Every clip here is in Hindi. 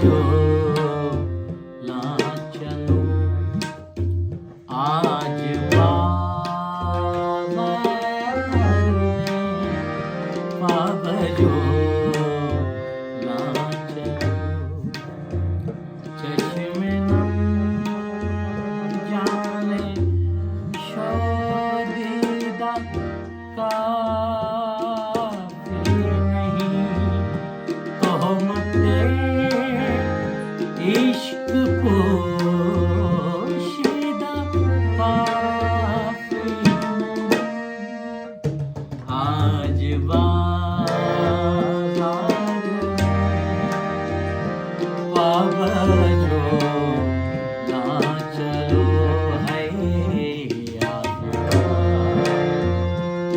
जो ला चलो आज बाजार में बाबजो ला चलो चश्मे नम जाने शोदीदा का इश्क पोशीदा काफी आज बाजार बाबजो ला चलो है आज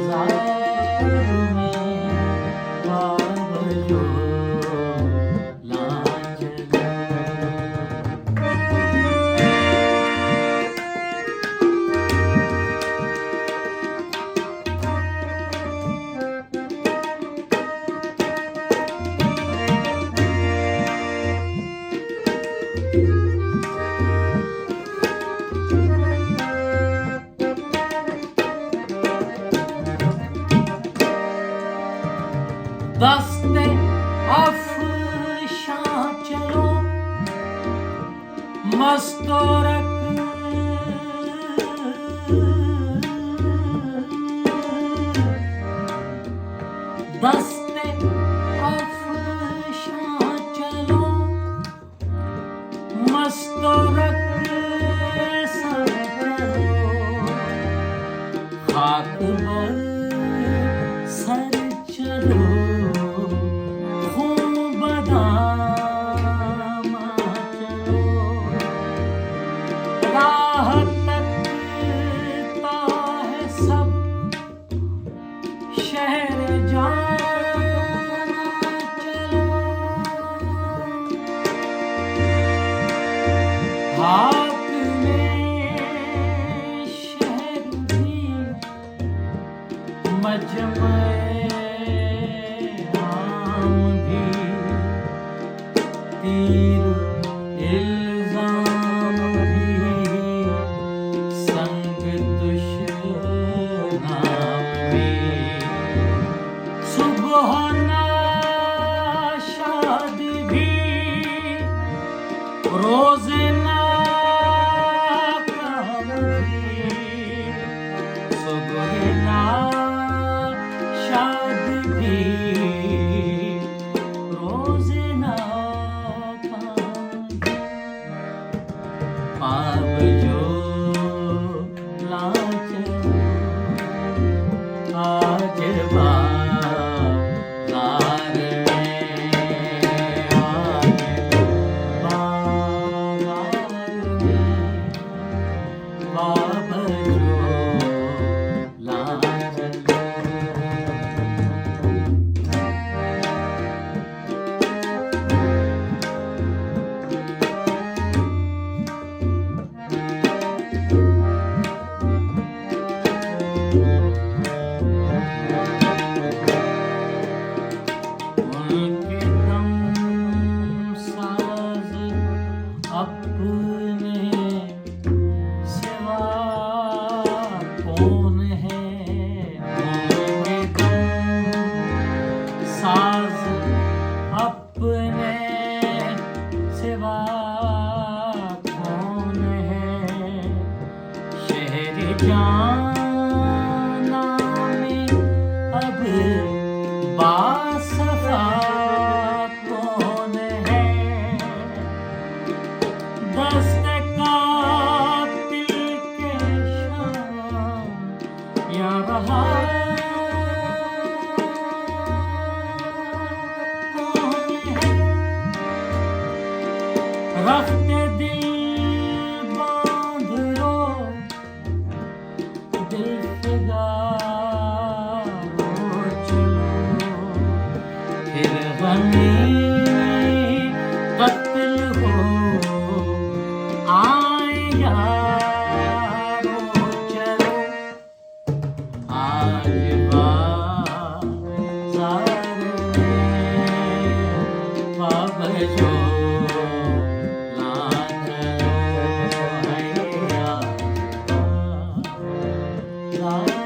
बाजार में बाबजो ला दस्ते अफशां चलो मस्तोरक दस्ते अफशां चलो मस्तोरक सर करो खाक पर सर चलो राह तकता है सब शहर जाना चलो हाथ में शहर भी मजमे आम भी तीर इल्जाम संग दुश्मनाम भी सुबह नाशाद भी रोज नाकाम भी सुबह नाशाद भी रोज बाबजो ला चलो आज बाजार में आज बाजार में बाबजो ला चलो अपने सिवा कौन है उनके दम साज अपने सिवा कौन है शहर जाना में अब बासफा दस्ते कातिल के शाम या रहा कौन है रखते दिल बांध रो दिल फिदा हो चलो फिर गमी कत्ल हो आए यारो चलो आज बाजार में बाबजो रात